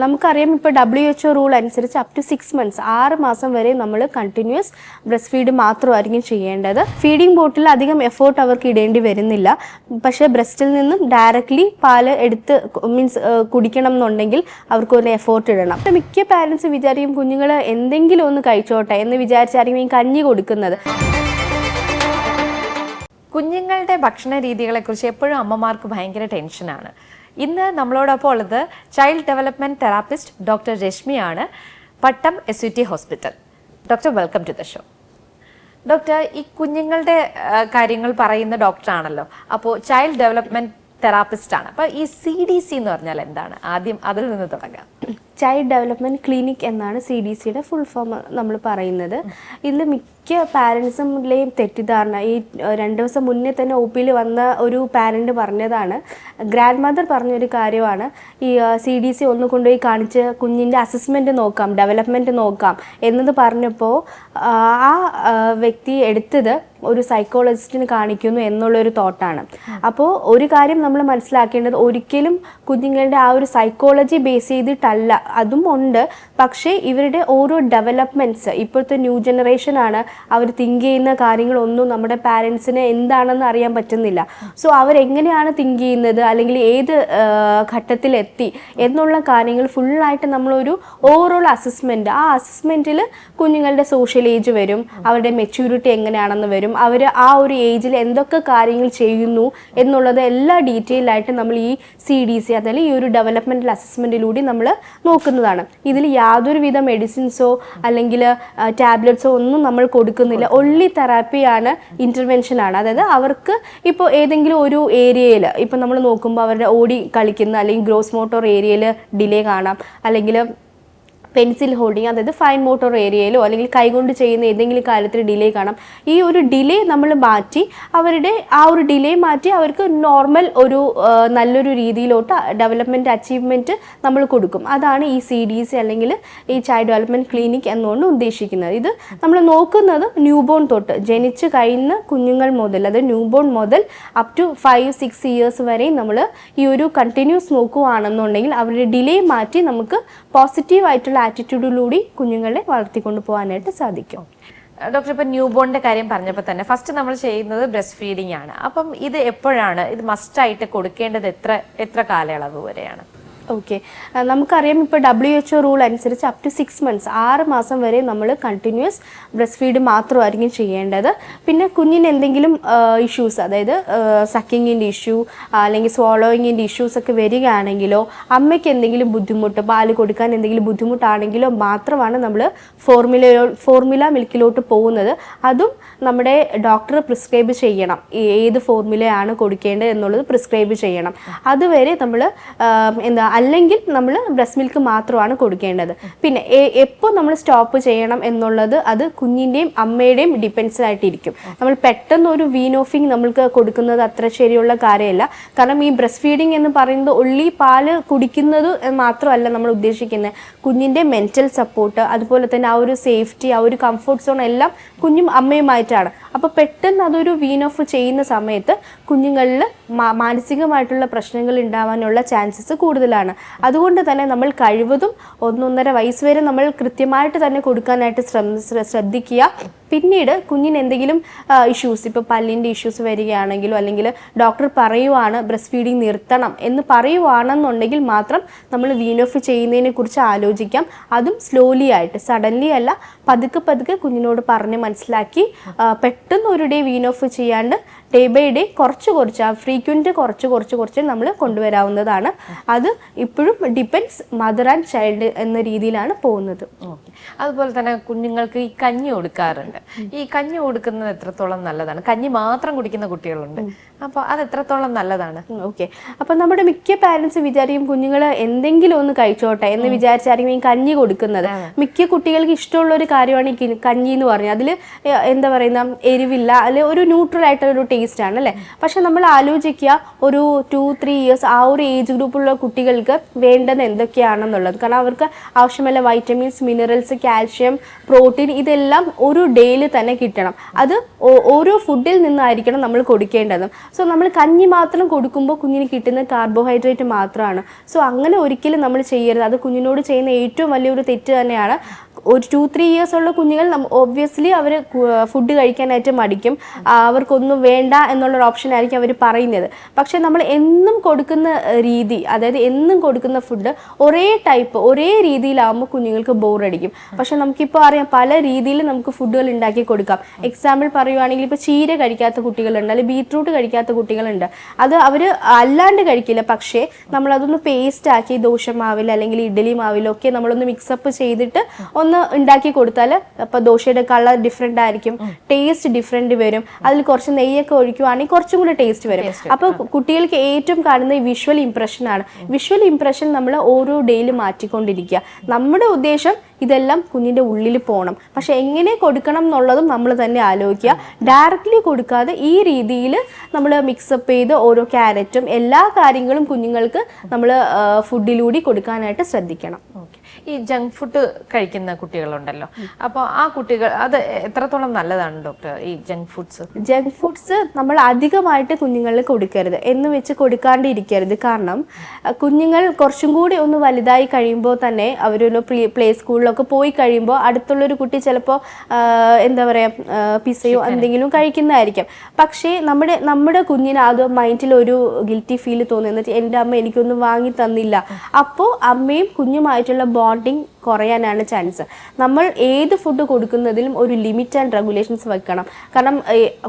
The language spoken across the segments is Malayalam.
നമുക്കറിയാം ഇപ്പോൾ WHO റൂൾ അനുസരിച്ച് അപ് ടു 6 മന്ത്സ് 6 മാസം വരെ നമ്മൾ കണ്ടിന്യൂസ് ബ്രസ്റ്റ് ഫീഡ് മാത്രമായിരിക്കും ചെയ്യേണ്ടത്. ഫീഡിംഗ് ബോട്ടിൽ അധികം എഫേർട്ട് അവർക്ക് ഇടേണ്ടി വരുന്നില്ല. പക്ഷേ ബ്രസ്റ്റിൽ നിന്നും ഡയറക്റ്റ്ലി പാല് എടുത്ത് കുടിക്കണം എന്നുണ്ടെങ്കിൽ അവർക്ക് ഒരു എഫേർട്ട് ഇടണം. മിക്ക പാരൻസ് വിചാരിക്കും കുഞ്ഞുങ്ങൾ എന്തെങ്കിലും ഒന്ന് കഴിച്ചോട്ടെ എന്ന് വിചാരിച്ചായിരിക്കും ഈ കഞ്ഞി കൊടുക്കുന്നത്. കുഞ്ഞുങ്ങളുടെ ഭക്ഷണ രീതികളെക്കുറിച്ച് എപ്പോഴും അമ്മമാർക്ക് ഭയങ്കര ടെൻഷനാണ്. ഇന്ന് നമ്മളോടൊപ്പം ഉള്ളത് ചൈൽഡ് ഡെവലപ്മെന്റ് തെറാപ്പിസ്റ്റ് ഡോക്ടർ രശ്മിയാണ്, Pattom SUT hospital. Doctor, welcome to the show. Doctor, ഈ കുഞ്ഞുങ്ങളുടെ കാര്യങ്ങൾ പറയുന്ന ഡോക്ടറാണല്ലോ, അപ്പോൾ ചൈൽഡ് ഡെവലപ്മെന്റ് തെറാപ്പിസ്റ്റ് ആണ്. അപ്പോൾ ഈ CDC എന്ന് പറഞ്ഞാൽ എന്താണ്? ആദ്യം അതിൽ നിന്ന് തുടങ്ങാം. ചൈൽഡ് ഡെവലപ്മെൻറ്റ് ക്ലിനിക് എന്നാണ് CDCയുടെ ഫുൾ ഫോം നമ്മൾ പറയുന്നത്. ഇതിൽ മിക്ക പാരൻസും തെറ്റിദ്ധാരണ, ഈ 2 ദിവസം മുന്നേ തന്നെ OPയിൽ വന്ന ഒരു പാരൻറ്റ് പറഞ്ഞതാണ്, ഗ്രാൻഡ് മദർ പറഞ്ഞൊരു കാര്യമാണ്, ഈ CDC ഒന്ന് കൊണ്ടുപോയി കാണിച്ച് കുഞ്ഞിൻ്റെ അസസ്മെൻറ്റ് നോക്കാം, ഡെവലപ്മെൻറ്റ് നോക്കാം എന്നത് പറഞ്ഞപ്പോൾ ആ വ്യക്തി എടുത്തത് ഒരു സൈക്കോളജിസ്റ്റിന് കാണിക്കുന്നു എന്നുള്ളൊരു തോട്ടാണ്. അപ്പോൾ ഒരു കാര്യം നമ്മൾ മനസ്സിലാക്കേണ്ടത്, ഒരിക്കലും കുഞ്ഞുങ്ങളുടെ ആ ഒരു സൈക്കോളജി ബേസ് ചെയ്തിട്ടല്ല, അതും ഉണ്ട്. പക്ഷേ ഇവരുടെ ഓരോ ഡെവലപ്മെൻറ്റ്സ്, ഇപ്പോഴത്തെ ന്യൂ ജനറേഷനാണ്, അവർ തിങ്ക് ചെയ്യുന്ന കാര്യങ്ങളൊന്നും നമ്മുടെ പാരൻസിന് എന്താണെന്ന് അറിയാൻ പറ്റുന്നില്ല. സോ അവരെങ്ങനെയാണ് തിങ്ക് ചെയ്യുന്നത്, അല്ലെങ്കിൽ ഏത് ഘട്ടത്തിലെത്തി എന്നുള്ള കാര്യങ്ങൾ ഫുള്ളായിട്ട് നമ്മളൊരു ഓവറോൾ അസസ്മെൻറ്റ്, ആ അസസ്മെൻറ്റിൽ കുഞ്ഞുങ്ങളുടെ സോഷ്യൽ ഏജ് വരും, അവരുടെ മെച്യൂരിറ്റി എങ്ങനെയാണെന്ന് വരും, അവർ ആ ഒരു ഏജിൽ എന്തൊക്കെ കാര്യങ്ങൾ ചെയ്യുന്നു എന്നുള്ളത് എല്ലാ ഡീറ്റെയിൽ ആയിട്ട് നമ്മൾ ഈ CDC അതായത് ഈ ഒരു ഡെവലപ്മെൻറ്റൽ അസസ്മെൻറ്റിലൂടെ നമ്മൾ നോക്കുന്നതാണ്. ഇതിൽ യാതൊരുവിധ മെഡിസിൻസോ അല്ലെങ്കിൽ ടാബ്ലറ്റ്സോ ഒന്നും നമ്മൾ കൊടുക്കുന്നില്ല. ഒൺലി തെറാപ്പിയാണ്, ഇൻ്റർവെൻഷനാണ്. അതായത് അവർക്ക് ഇപ്പോൾ ഏതെങ്കിലും ഒരു ഏരിയയിൽ ഇപ്പോൾ നമ്മൾ നോക്കുമ്പോൾ അവരുടെ ഓടി കളിക്കുന്ന അല്ലെങ്കിൽ ഗ്രോസ് മോട്ടോർ ഏരിയയിൽ ഡിലേ കാണാം, അല്ലെങ്കിൽ പെൻസിൽ ഹോൾഡിങ് അതായത് ഫൈൻ മോട്ടോർ ഏരിയയിലോ അല്ലെങ്കിൽ കൈകൊണ്ട് ചെയ്യുന്ന ഏതെങ്കിലും കാര്യത്തിൽ ഡിലേ കാണാം. ഈ ഒരു ഡിലേ നമ്മൾ മാറ്റി, അവരുടെ ആ ഒരു ഡിലേ മാറ്റി അവർക്ക് നോർമൽ ഒരു നല്ലൊരു രീതിയിലോട്ട് ഡെവലപ്മെൻറ്റ് അച്ചീവ്മെൻറ്റ് നമ്മൾ കൊടുക്കും. അതാണ് ഈ CDC അല്ലെങ്കിൽ ഈ ചൈൽഡ് ഡെവലപ്മെൻറ്റ് ക്ലിനിക് എന്നുകൊണ്ട് ഉദ്ദേശിക്കുന്നത്. ഇത് നമ്മൾ നോക്കുന്നത് ന്യൂബോൺ തൊട്ട്, ജനിച്ച് കഴിയുന്ന കുഞ്ഞുങ്ങൾ മുതൽ, അതായത് ന്യൂബോൺ മുതൽ അപ് ടു 5-6 ഇയേഴ്സ് വരെ നമ്മൾ ഈ ഒരു കണ്ടിന്യൂസ് നോക്കുകയാണെന്നുണ്ടെങ്കിൽ അവരുടെ ഡിലേ മാറ്റി നമുക്ക് പോസിറ്റീവായിട്ടുള്ള ആറ്റിറ്റ്യൂഡിലൂടെ കുഞ്ഞുങ്ങളെ വളർത്തിക്കൊണ്ട് പോകാനായിട്ട് സാധിക്കും. ഡോക്ടർ, ഇപ്പം ന്യൂ ബോണിന്റെ കാര്യം പറഞ്ഞപ്പോൾ തന്നെ ഫസ്റ്റ് നമ്മൾ ചെയ്യുന്നത് ബ്രസ്റ്റ് ഫീഡിംഗ് ആണ്. അപ്പം ഇത് എപ്പോഴാണ് ഇത് മസ്റ്റായിട്ട് കൊടുക്കേണ്ടത്? എത്ര കാലയളവ് വരെയാണ്? ഓക്കെ, നമുക്കറിയാം ഇപ്പോൾ WHO റൂൾ അനുസരിച്ച് അപ് ടു 6 മന്ത്സ് 6 മാസം വരെ നമ്മൾ കണ്ടിന്യൂസ് ബ്രസ്റ്റ് ഫീഡ് മാത്രമായിരിക്കും ചെയ്യേണ്ടത്. പിന്നെ കുഞ്ഞിന് എന്തെങ്കിലും ഇഷ്യൂസ്, അതായത് സക്കിങ്ങിൻ്റെ ഇഷ്യൂ അല്ലെങ്കിൽ സ്വോളോയിങ്ങിൻ്റെ ഇഷ്യൂസ് ഒക്കെ വരികയാണെങ്കിലോ, അമ്മയ്ക്ക് എന്തെങ്കിലും ബുദ്ധിമുട്ട്, പാല് കൊടുക്കാൻ എന്തെങ്കിലും ബുദ്ധിമുട്ടാണെങ്കിലോ മാത്രമാണ് നമ്മൾ ഫോർമുല മിൽക്കിലോട്ട് പോകുന്നത്. അതും നമ്മുടെ ഡോക്ടർ പ്രിസ്ക്രൈബ് ചെയ്യണം, ഏത് ഫോർമുലയാണ് കൊടുക്കേണ്ടത് എന്നുള്ളത് പ്രിസ്ക്രൈബ് ചെയ്യണം. അതുവരെ നമ്മൾ അല്ലെങ്കിൽ നമ്മൾ ബ്രസ്റ്റ് മിൽക്ക് മാത്രമാണ് കൊടുക്കേണ്ടത്. പിന്നെ എപ്പോൾ നമ്മൾ സ്റ്റോപ്പ് ചെയ്യണം എന്നുള്ളത് അത് കുഞ്ഞിൻ്റെയും അമ്മയുടെയും ഡിപ്പെൻസ് ആയിട്ടിരിക്കും. നമ്മൾ പെട്ടെന്ന് ഒരു വീനോഫിങ് നമ്മൾക്ക് കൊടുക്കുന്നത് അത്ര ശരിയുള്ള കാര്യമല്ല. കാരണം ഈ ബ്രസ്റ്റ് ഫീഡിങ് എന്ന് പറയുന്നത് ഒള്ളി പാല് കുടിക്കുന്നത് മാത്രമല്ല നമ്മൾ ഉദ്ദേശിക്കുന്നത്, കുഞ്ഞിൻ്റെ മെൻറ്റൽ സപ്പോർട്ട്, അതുപോലെ തന്നെ ആ ഒരു സേഫ്റ്റി, ആ ഒരു കംഫർട്ട് സോൺ എല്ലാം കുഞ്ഞും അമ്മയുമായിട്ടാണ്. അപ്പോൾ പെട്ടെന്ന് അതൊരു വീൻ ഓഫ് ചെയ്യുന്ന സമയത്ത് കുഞ്ഞുങ്ങളിൽ മാനസികമായിട്ടുള്ള പ്രശ്നങ്ങൾ ഉണ്ടാവാനുള്ള ചാൻസസ് കൂടുതലാണ്. അതുകൊണ്ട് തന്നെ നമ്മൾ കഴിവതും 1-1.5 വയസ്സ് വരെ നമ്മൾ കൃത്യമായിട്ട് തന്നെ കൊടുക്കാനായിട്ട് ശ്രദ്ധിക്കുക. പിന്നീട് കുഞ്ഞിന് എന്തെങ്കിലും ഇഷ്യൂസ്, ഇപ്പോൾ പല്ലിൻ്റെ ഇഷ്യൂസ് വരികയാണെങ്കിലോ അല്ലെങ്കിൽ ഡോക്ടർ പറയുവാണ് ബ്രസ്റ്റ് ഫീഡിങ് നിർത്തണം എന്ന് പറയുവാണെന്നുണ്ടെങ്കിൽ മാത്രം നമ്മൾ വീൻ ഓഫ് ചെയ്യുന്നതിനെ കുറിച്ച് ആലോചിക്കാം. അതും സ്ലോലി ആയിട്ട്, സഡൻലി അല്ല, പതുക്കെ കുഞ്ഞിനോട് പറഞ്ഞ് മനസ്സിലാക്കി പെട്ടെന്ന് ഒരു ഡേ വീൻ ഓഫ് ചെയ്യാണ്ട് ഡേ ബൈ ഡേ കുറച്ച് ആ ഫ്രീക്വൻറ്റ് കുറച്ച് നമ്മൾ കൊണ്ടുവരാവുന്നതാണ്. അത് ഇപ്പോഴും ഡിപ്പെൻഡ്സ് മദർ ആൻഡ് ചൈൽഡ് എന്ന രീതിയിലാണ് പോകുന്നത്. അതുപോലെ തന്നെ കുഞ്ഞുങ്ങൾക്ക് ഈ കഞ്ഞി കൊടുക്കാറുണ്ട്. ഈ കഞ്ഞി കൊടുക്കുന്നത് എത്രത്തോളം നല്ലതാണ്? കഞ്ഞി മാത്രം കുടിക്കുന്ന കുട്ടികളുണ്ട്, അപ്പോൾ അത് എത്രത്തോളം നല്ലതാണ്? ഓക്കെ, അപ്പോൾ നമ്മുടെ മിക്ക പാരൻസ് വിചാരിക്കും കുഞ്ഞുങ്ങൾ എന്തെങ്കിലും ഒന്ന് കഴിച്ചോട്ടെ എന്ന് വിചാരിച്ചായിരിക്കും ഈ കഞ്ഞി കൊടുക്കുന്നത്. മിക്ക കുട്ടികൾക്ക് ഇഷ്ടമുള്ള ഒരു കാര്യമാണ് ഈ കഞ്ഞി എന്ന് പറഞ്ഞാൽ. അതിൽ എന്താ പറയുന്ന എരിവില്ല, അതിൽ ഒരു ന്യൂട്രൽ ആയിട്ടുള്ള ഒരു ടേസ്റ്റ് ആണ് അല്ലേ. പക്ഷെ നമ്മൾ ആലോചിക്കുക, ഒരു 2-3 ഇയേഴ്സ് ആ ഒരു ഏജ് ഗ്രൂപ്പുള്ള കുട്ടികൾക്ക് കുഞ്ഞുങ്ങൾക്ക് വേണ്ടത് എന്തൊക്കെയാണെന്നുള്ളത്. കാരണം അവർക്ക് ആവശ്യമുള്ള വൈറ്റമിൻസ്, മിനറൽസ്, കാൽഷ്യം, പ്രോട്ടീൻ ഇതെല്ലാം ഒരു ഡേയിൽ തന്നെ കിട്ടണം. അത് ഓരോ ഫുഡിൽ നിന്നായിരിക്കണം നമ്മൾ കൊടുക്കേണ്ടത്. സോ നമ്മൾ കഞ്ഞി മാത്രം കൊടുക്കുമ്പോൾ കുഞ്ഞിന് കിട്ടുന്ന കാർബോഹൈഡ്രേറ്റ് മാത്രമാണ്. സോ അങ്ങനെ ഒരിക്കലും നമ്മൾ ചെയ്യരുത്. അത് കുഞ്ഞിനോട് ചെയ്യുന്ന ഏറ്റവും വലിയൊരു തെറ്റ് തന്നെയാണ്. ഒരു 2-3 ഇയേഴ്സ് ഉള്ള കുഞ്ഞുങ്ങൾ ഒബ്വിയസ്ലി അവർ ഫുഡ് കഴിക്കാനായിട്ട് മടിക്കും. അവർക്കൊന്നും വേണ്ട എന്നുള്ളൊരു ഓപ്ഷൻ ആയിരിക്കും അവർ പറയുന്നത്. പക്ഷേ നമ്മൾ എന്നും കൊടുക്കുന്ന രീതി, അതായത് എന്നും കൊടുക്കുന്ന ഫുഡ് ഒരേ ടൈപ്പ്, ഒരേ രീതിയിലാകുമ്പോൾ കുഞ്ഞുങ്ങൾക്ക് ബോറടിക്കും. പക്ഷെ നമുക്കിപ്പോൾ അറിയാം പല രീതിയിൽ നമുക്ക് ഫുഡുകൾ ഉണ്ടാക്കി കൊടുക്കാം. എക്സാമ്പിൾ പറയുവാണെങ്കിൽ ഇപ്പോൾ ചീര കഴിക്കാത്ത കുട്ടികളുണ്ട്, അല്ലെങ്കിൽ ബീറ്റ്റൂട്ട് കഴിക്കാത്ത കുട്ടികളുണ്ട്. അത് അവർ അല്ലാണ്ട് കഴിക്കില്ല. പക്ഷേ നമ്മളതൊന്ന് പേസ്റ്റ് ആക്കി ദോശമാവിൽ അല്ലെങ്കിൽ ഇഡ്ഡലി മാവിലൊക്കെ നമ്മളൊന്ന് മിക്സപ്പ് ചെയ്തിട്ട് ഒന്ന് ഉണ്ടാക്കി കൊടുത്താൽ അപ്പോൾ ദോശയുടെ കളർ ഡിഫറെൻ്റ് ആയിരിക്കും, ടേസ്റ്റ് ഡിഫറെൻ്റ് വരും. അതിൽ കുറച്ച് നെയ്യൊക്കെ ഒഴിക്കുവാണെങ്കിൽ കുറച്ചും കൂടി ടേസ്റ്റ് വരും. അപ്പോൾ കുട്ടികൾക്ക് ഏറ്റവും കാണുന്ന ഈ വിഷ്വൽ ഇംപ്രഷനാണ്. വിഷ്വൽ ഇംപ്രഷൻ നമ്മൾ ഓരോ ഡേയിലും മാറ്റിക്കൊണ്ടിരിക്കുക. നമ്മുടെ ഉദ്ദേശം ഇതെല്ലാം കുഞ്ഞിൻ്റെ ഉള്ളിൽ പോകണം. പക്ഷെ എങ്ങനെ കൊടുക്കണം എന്നുള്ളതും നമ്മൾ തന്നെ ആലോചിക്കുക. ഡയറക്റ്റ്ലി കൊടുക്കാതെ ഈ രീതിയിൽ നമ്മൾ മിക്സപ്പ് ചെയ്ത് ഓരോ ക്യാരറ്റും എല്ലാ കാര്യങ്ങളും കുഞ്ഞുങ്ങൾക്ക് നമ്മൾ ഫുഡിലൂടെ കൊടുക്കാനായിട്ട് ശ്രദ്ധിക്കണം. ഈ ജങ്ക് ഫുഡ് കഴിക്കുന്ന കുട്ടികളുണ്ടല്ലോ, അപ്പോൾ ആ കുട്ടികൾ അത് എത്രത്തോളം നല്ലതാണ് ഡോക്ടർ? ഈ ജങ്ക് ഫുഡ്സ് നമ്മൾ അധികമായിട്ട് കുഞ്ഞുങ്ങളിൽ കൊടുക്കരുത്, എന്ന് വെച്ച് കൊടുക്കാണ്ടിരിക്കരുത്. കാരണം കുഞ്ഞുങ്ങൾ കുറച്ചും കൂടി ഒന്ന് വലുതായി കഴിയുമ്പോൾ തന്നെ അവരൊരു പ്ലേ സ്കൂളിലൊക്കെ പോയി കഴിയുമ്പോൾ അടുത്തുള്ളൊരു കുട്ടി ചിലപ്പോൾ എന്താ പറയുക പിസയോ എന്തെങ്കിലും കഴിക്കുന്നതായിരിക്കും. പക്ഷേ നമ്മുടെ കുഞ്ഞിന് അത് മൈൻഡിൽ ഒരു ഗിൽറ്റി ഫീൽ തോന്നുന്നത് എൻ്റെ അമ്മ എനിക്കൊന്നും വാങ്ങി തന്നില്ല. അപ്പോൾ അമ്മയും കുഞ്ഞുമായിട്ടുള്ള ബോണ്ടിങ് കുറയാനാണ് ചാൻസ്. നമ്മൾ ഏത് ഫുഡ് കൊടുക്കുന്നതിലും ഒരു ലിമിറ്റ് ആൻഡ് റെഗുലേഷൻസ് വെക്കണം. കാരണം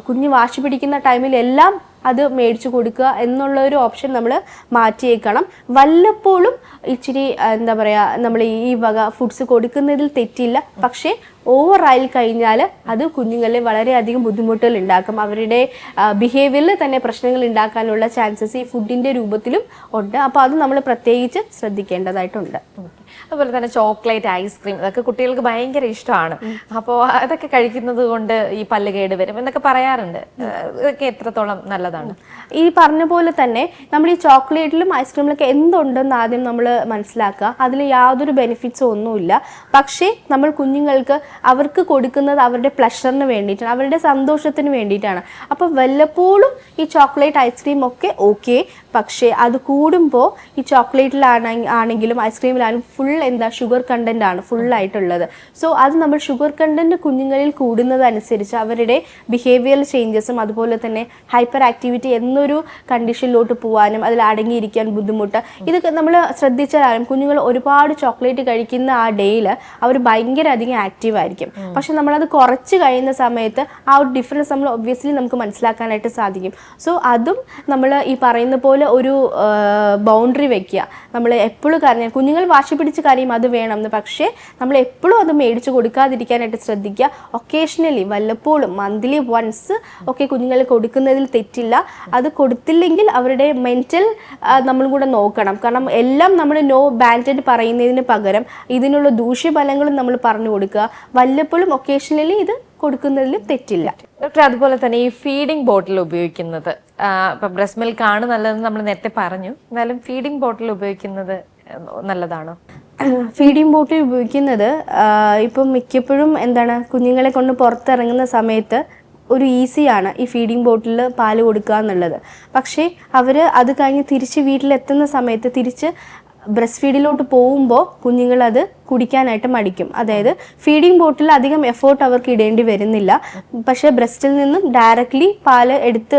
കുഞ്ഞ് വാശി പിടിക്കുന്ന ടൈമിൽ എല്ലാം അത് മേടിച്ചു കൊടുക്കുക എന്നുള്ളൊരു ഓപ്ഷൻ നമ്മൾ മാറ്റിയേക്കണം. വല്ലപ്പോഴും ഇച്ചിരി എന്താ പറയുക നമ്മൾ ഈ വക ഫുഡ്സ് കൊടുക്കുന്നതിൽ തെറ്റില്ല. പക്ഷേ ഓവറായി കഴിഞ്ഞാൽ അത് കുഞ്ഞുങ്ങളിൽ വളരെയധികം ബുദ്ധിമുട്ടുകൾ ഉണ്ടാക്കും. അവരുടെ ബിഹേവിയറിൽ തന്നെ പ്രശ്നങ്ങൾ ഉണ്ടാക്കാനുള്ള ചാൻസസ് ഈ ഫുഡിൻ്റെ രൂപത്തിലും ഉണ്ട്. അപ്പോൾ അത് നമ്മൾ പ്രത്യേകിച്ച് ശ്രദ്ധിക്കേണ്ടതായിട്ടുണ്ട്. അതുപോലെ തന്നെ ചോക്ലേറ്റ്, ഐസ്ക്രീം ഇതൊക്കെ കുട്ടികൾക്ക് ഭയങ്കര ഇഷ്ടമാണ്. അപ്പോൾ അതൊക്കെ കഴിക്കുന്നത് കൊണ്ട് ഈ പല്ല് കേട് വരും എന്നൊക്കെ പറയാറുണ്ട്. ഇതൊക്കെ എത്രത്തോളം നല്ലതാണ്? ഈ പറഞ്ഞ പോലെ തന്നെ നമ്മൾ ഈ ചോക്ലേറ്റിലും ഐസ്ക്രീമിലൊക്കെ എന്തുണ്ടെന്ന് ആദ്യം നമ്മൾ മനസ്സിലാക്കുക. അതിൽ യാതൊരു ബെനിഫിറ്റ്സും ഒന്നുമില്ല. പക്ഷേ നമ്മൾ കുഞ്ഞുങ്ങൾക്ക് അവർക്ക് കൊടുക്കുന്നത് അവരുടെ പ്ലഷറിന് വേണ്ടിയിട്ടാണ്, അവരുടെ സന്തോഷത്തിന് വേണ്ടിയിട്ടാണ്. അപ്പോൾ വല്ലപ്പോഴും ഈ ചോക്ലേറ്റ്, ഐസ്ക്രീം ഒക്കെ ഓക്കെ. പക്ഷേ അത് കൂടുമ്പോൾ ഈ ചോക്ലേറ്റിലാണെങ്കിലും ഐസ്ക്രീമിലാണെങ്കിലും ഫുൾ ഷുഗർ കണ്ടന്റ് ആണ് ഫുള്ളായിട്ടുള്ളത്. സോ അത് നമ്മൾ ഷുഗർ കണ്ടന്റ് കുഞ്ഞുങ്ങളിൽ കൂടുന്നതനുസരിച്ച് അവരുടെ ബിഹേവിയറൽ ചേഞ്ചസും അതുപോലെ തന്നെ ഹൈപ്പർ ആക്ടിവിറ്റി എന്നൊരു കണ്ടീഷനിലോട്ട് പോകാനും അതിൽ അടങ്ങിയിരിക്കാൻ ബുദ്ധിമുട്ട്, ഇതൊക്കെ നമ്മൾ ശ്രദ്ധിച്ചാലും കുഞ്ഞുങ്ങൾ ഒരുപാട് ചോക്ലേറ്റ് കഴിക്കുന്ന ആ ഡേയിൽ അവർ ഭയങ്കര അധികം ആക്റ്റീവ് ആയിരിക്കും. പക്ഷെ നമ്മളത് കുറച്ച് കഴിയുന്ന സമയത്ത് ആ ഒരു ഡിഫറൻസ് നമ്മൾ ഒബ്വിയസ്ലി നമുക്ക് മനസ്സിലാക്കാനായിട്ട് സാധിക്കും. സോ അതും നമ്മൾ ഈ പറയുന്ന പോലെ ഒരു ബൗണ്ടറി വെക്കുക. നമ്മൾ എപ്പോഴും കരഞ്ഞാൽ കുഞ്ഞുങ്ങൾ വാശി പിടിച്ച് കരയും അത് വേണമെന്ന്, പക്ഷേ നമ്മൾ എപ്പോഴും അത് മേടിച്ച് കൊടുക്കാതിരിക്കാനായിട്ട് ശ്രദ്ധിക്കുക. ഒക്കേഷണലി വല്ലപ്പോഴും മന്ത്ലി വൺസ് ഒക്കെ കുഞ്ഞുങ്ങൾ കൊടുക്കുന്നതിൽ തെറ്റില്ല. അത് കൊടുത്തില്ലെങ്കിൽ അവരുടെ മെൻറ്റൽ നമ്മളും കൂടെ നോക്കണം. കാരണം എല്ലാം നമ്മൾ നോ ബാൻഡ് പറയുന്നതിന് പകരം ഇതിനുള്ള ദൂഷ്യഫലങ്ങളും നമ്മൾ പറഞ്ഞു കൊടുക്കുക. വല്ലപ്പോഴും ഒക്കേഷണലി ഇത് കൊടുക്കുന്നതിലും തെറ്റില്ല. ഡോക്ടർ, അതുപോലെ തന്നെ ഈ ഫീഡിംഗ് ബോട്ടിൽ ഉപയോഗിക്കുന്നത്, ഇപ്പം ബ്രസ്റ്റ് മിൽക്ക് ആണ് നല്ലതെന്ന് നമ്മൾ നേരത്തെ പറഞ്ഞു, എന്നാലും ഫീഡിംഗ് ബോട്ടിൽ ഉപയോഗിക്കുന്നത് നല്ലതാണോ? ഫീഡിംഗ് ബോട്ടിൽ ഉപയോഗിക്കുന്നത് ഇപ്പം മിക്കപ്പോഴും കുഞ്ഞുങ്ങളെ കൊണ്ട് പുറത്തിറങ്ങുന്ന സമയത്ത് ഒരു ഈസിയാണ് ഈ ഫീഡിംഗ് ബോട്ടിൽ പാല് കൊടുക്കുക എന്നുള്ളത്. പക്ഷേ അവർ അത് കഴിഞ്ഞ് തിരിച്ച് വീട്ടിലെത്തുന്ന സമയത്ത് തിരിച്ച് ബ്രസ്റ്റ് ഫീഡിലോട്ട് പോകുമ്പോൾ കുഞ്ഞുങ്ങളത് കുടിക്കാനായിട്ട് മടിക്കും. അതായത് ഫീഡിംഗ് ബോട്ടിൽ അധികം എഫേർട്ട് അവർക്ക് ഇടേണ്ടി വരുന്നില്ല. പക്ഷേ ബ്രസ്റ്റിൽ നിന്നും ഡയറക്റ്റ്ലി പാല് എടുത്ത്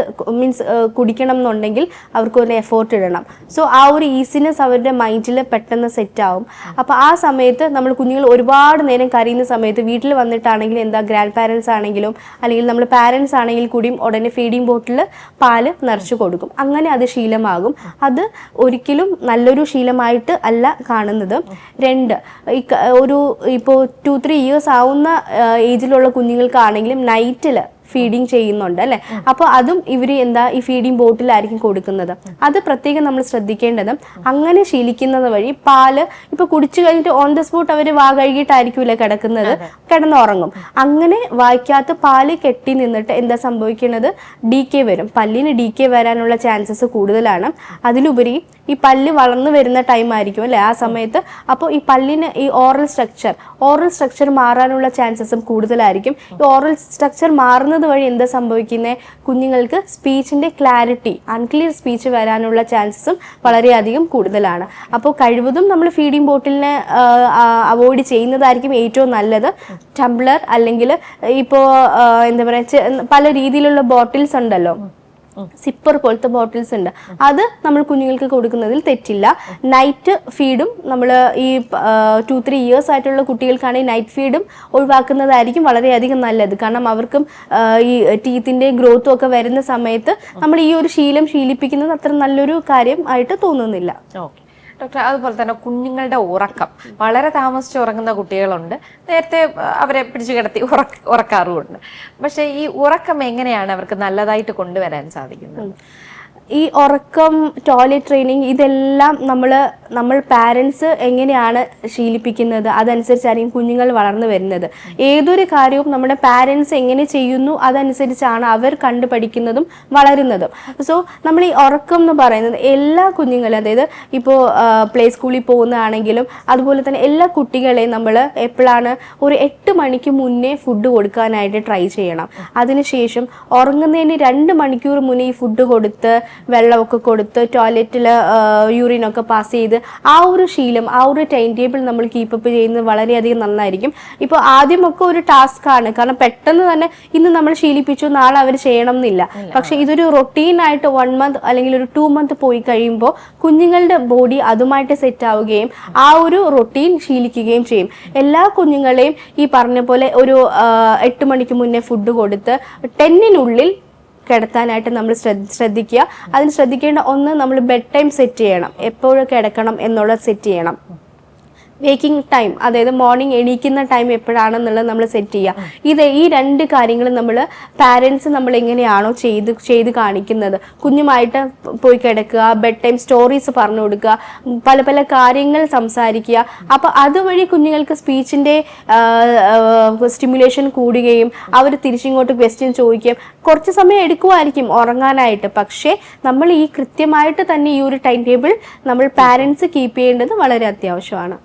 കുടിക്കണം എന്നുണ്ടെങ്കിൽ അവർക്ക് ഒരു എഫേർട്ട് ഇടണം. സോ ആ ഒരു ഈസിനെസ് അവരുടെ മൈൻഡിൽ പെട്ടെന്ന് സെറ്റാവും. അപ്പോൾ ആ സമയത്ത് നമ്മൾ കുഞ്ഞുങ്ങൾ ഒരുപാട് നേരം കരയുന്ന സമയത്ത് വീട്ടിൽ വന്നിട്ടാണെങ്കിൽ ഗ്രാൻഡ് പാരൻസ് ആണെങ്കിലും അല്ലെങ്കിൽ നമ്മൾ പാരൻസ് ആണെങ്കിൽ കൂടിയും ഉടനെ ഫീഡിംഗ് ബോട്ടിൽ പാല് നിറച്ച് കൊടുക്കും. അങ്ങനെ അത് ശീലമാകും. അത് ഒരിക്കലും നല്ലൊരു ശീലമായിട്ട് അല്ല കാണുന്നത്. 2, ഇപ്പോൾ 2-3 ഇയേഴ്സ് ആവുന്ന ഏജിലുള്ള കുഞ്ഞുങ്ങൾക്കാണെങ്കിലും നൈറ്റിൽ ഫീഡിങ് ചെയ്യുന്നുണ്ട് അല്ലേ. അപ്പോൾ അതും ഇവർ ഈ ഫീഡിങ് ബോട്ടിലായിരിക്കും കൊടുക്കുന്നത്. അത് പ്രത്യേകം നമ്മൾ ശ്രദ്ധിക്കേണ്ടത്. അങ്ങനെ ശീലിക്കുന്നത് വഴി പാല് ഇപ്പൊ കുടിച്ചു കഴിഞ്ഞിട്ട് ഓൺ ദ സ്പോട്ട് അവർ വാ കഴുകിയിട്ടായിരിക്കൂല കിടക്കുന്നത്, കിടന്നുറങ്ങും. അങ്ങനെ വായിക്കാത്ത പാല് കെട്ടി നിന്നിട്ട് എന്താ സംഭവിക്കുന്നത്, ഡീകെ വരും, പല്ലിന് ഡീകെ വരാനുള്ള ചാൻസസ് കൂടുതലാണ്. അതിലുപരി ഈ പല്ല് വളർന്നു വരുന്ന ടൈം ആയിരിക്കും അല്ലെ ആ സമയത്ത്. അപ്പോൾ ഈ പല്ലിന് ഈ ഓറൽ സ്ട്രക്ചർ മാറാനുള്ള ചാൻസസും കൂടുതലായിരിക്കും. ഈ ഓറൽ സ്ട്രക്ചർ മാറുന്നത് വഴി എന്താ സംഭവിക്കുന്നത്, കുഞ്ഞുങ്ങൾക്ക് സ്പീച്ചിന്റെ ക്ലാരിറ്റി, അൺക്ലിയർ സ്പീച്ച് വരാനുള്ള ചാൻസസും വളരെയധികം കൂടുതലാണ്. അപ്പോൾ കഴിവതും നമ്മൾ ഫീഡിംഗ് ബോട്ടിലിനെ അവോയ്ഡ് ചെയ്യുന്നതായിരിക്കും ഏറ്റവും നല്ലത്. ടംബ്ലർ അല്ലെങ്കിൽ ഇപ്പോൾ എന്താ പറയുക പല രീതിയിലുള്ള ബോട്ടിൽസ് ഉണ്ടല്ലോ, സിപ്പർ പോലത്തെ ബോട്ടിൽസ് ഉണ്ട്, അത് നമ്മൾ കുഞ്ഞുങ്ങൾക്ക് കൊടുക്കുന്നതിൽ തെറ്റില്ല. നൈറ്റ് ഫീഡും നമ്മൾ ഈ 2-3 ഇയേഴ്സ് ആയിട്ടുള്ള കുട്ടികൾക്കാണെങ്കിൽ നൈറ്റ് ഫീഡും ഒഴിവാക്കുന്നതായിരിക്കും വളരെയധികം നല്ലത്. കാരണം അവർക്കും ഈ ടീത്തിന്റെ ഗ്രോത്തും ഒക്കെ വരുന്ന സമയത്ത് നമ്മൾ ഈ ഒരു ശീലം ശീലിപ്പിക്കുന്നത് അത്ര നല്ലൊരു കാര്യം ആയിട്ട് തോന്നുന്നില്ല. ഓക്കെ ഡോക്ടർ, അതുപോലെ തന്നെ കുഞ്ഞുങ്ങളുടെ ഉറക്കം, വളരെ താമസിച്ച് ഉറങ്ങുന്ന കുട്ടികളുണ്ട്, നേരത്തെ അവരെ പിടിച്ചു കിടത്തി ഉറക്കാറുമുണ്ട്. പക്ഷെ ഈ ഉറക്കം എങ്ങനെയാണ് അവർക്ക് നല്ലതായിട്ട് കൊണ്ടുവരാൻ സാധിക്കുന്നത്? ഈ ഉറക്കം, ടോയ്ലറ്റ് ട്രെയിനിങ്, ഇതെല്ലാം നമ്മൾ പാരൻസ് എങ്ങനെയാണ് ശീലിപ്പിക്കുന്നത് അതനുസരിച്ചായിരിക്കും കുഞ്ഞുങ്ങൾ വളർന്നു വരുന്നത്. ഏതൊരു കാര്യവും നമ്മുടെ പാരൻസ് എങ്ങനെ ചെയ്യുന്നു അതനുസരിച്ചാണ് അവർ കണ്ടു പഠിക്കുന്നതും വളരുന്നതും. സോ നമ്മൾ ഈ ഉറക്കം എന്ന് പറയുന്നത് എല്ലാ കുഞ്ഞുങ്ങളും, അതായത് ഇപ്പോൾ പ്ലേ സ്കൂളിൽ പോകുന്നതാണെങ്കിലും അതുപോലെ തന്നെ എല്ലാ കുട്ടികളെയും നമ്മൾ എപ്പോഴാണ് ഒരു 8 മണിക്ക് മുന്നേ ഫുഡ് കൊടുക്കാനായിട്ട് ട്രൈ ചെയ്യണം. അതിനുശേഷം ഉറങ്ങുന്നതിന് 2 മണിക്കൂർ മുന്നേ ഈ ഫുഡ് കൊടുത്ത് വെള്ളമൊക്കെ കൊടുത്ത് ടോയ്ലറ്റിൽ യൂറിനൊക്കെ പാസ് ചെയ്ത് ആ ഒരു ശീലം, ആ ഒരു ടൈം ടേബിൾ നമ്മൾ കീപ്പപ്പ് ചെയ്യുന്നത് വളരെയധികം നന്നായിരിക്കും. ഇപ്പോൾ ആദ്യമൊക്കെ ഒരു ടാസ്ക് ആണ്, കാരണം പെട്ടെന്ന് തന്നെ ഇന്ന് നമ്മൾ ശീലിപ്പിച്ചു നാളെ അവർ ചെയ്യണം എന്നില്ല. പക്ഷെ ഇതൊരു റൊട്ടീനായിട്ട് 1 മന്ത് അല്ലെങ്കിൽ ഒരു 2 മന്ത് പോയി കഴിയുമ്പോൾ കുഞ്ഞുങ്ങളുടെ ബോഡി അതുമായിട്ട് സെറ്റ് ആവുകയും ആ ഒരു റൊട്ടീൻ ശീലിക്കുകയും ചെയ്യും. എല്ലാ കുഞ്ഞുങ്ങളെയും ഈ പറഞ്ഞ പോലെ ഒരു 8 മണിക്ക് മുന്നേ ഫുഡ് കൊടുത്ത് 10-നുള്ളിൽ കിടത്താനായിട്ട് നമ്മൾ ശ്രദ്ധിക്കുക. അതിന് ശ്രദ്ധിക്കേണ്ട ഒന്ന്, നമ്മൾ ബെഡ് ടൈം സെറ്റ് ചെയ്യണം, എപ്പോഴും കിടക്കണം എന്നുള്ളത് സെറ്റ് ചെയ്യണം. വേക്കിംഗ് ടൈം, അതായത് മോർണിംഗ് എണീക്കുന്ന ടൈം എപ്പോഴാണെന്നുള്ളത് നമ്മൾ സെറ്റ് ചെയ്യുക. ഈ 2 കാര്യങ്ങൾ നമ്മൾ പാരൻസ് നമ്മൾ എങ്ങനെയാണോ ചെയ്ത് കാണിക്കുന്നത്, കുഞ്ഞുമായിട്ട് പോയി കിടക്കുക, ബെഡ് ടൈം സ്റ്റോറീസ് പറഞ്ഞു കൊടുക്കുക, പല പല കാര്യങ്ങൾ സംസാരിക്കുക. അപ്പോൾ അതുവഴി കുഞ്ഞുങ്ങൾക്ക് സ്പീച്ചിൻ്റെ സ്റ്റിമുലേഷൻ കൂടുകയും അവർ തിരിച്ചിങ്ങോട്ട് ക്വസ്റ്റ്യൻ ചോദിക്കുകയും കുറച്ച് സമയം എടുക്കുമായിരിക്കും ഉറങ്ങാനായിട്ട്. പക്ഷേ നമ്മൾ ഈ കൃത്യമായിട്ട് തന്നെ ഈ ഒരു ടൈം ടേബിൾ നമ്മൾ പാരൻസ് കീപ്പ് ചെയ്യേണ്ടത് വളരെ അത്യാവശ്യമാണ്.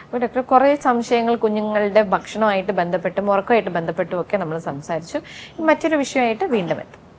അപ്പോൾ ഡോക്ടർ, കുറേ സംശയങ്ങൾ കുഞ്ഞുങ്ങളുടെ ഭക്ഷണമായിട്ട് ബന്ധപ്പെട്ടും ഉറക്കമായിട്ട് ബന്ധപ്പെട്ടും ഒക്കെ നമ്മൾ സംസാരിച്ചു. മറ്റൊരു വിഷയമായിട്ട് വീണ്ടും എത്തും.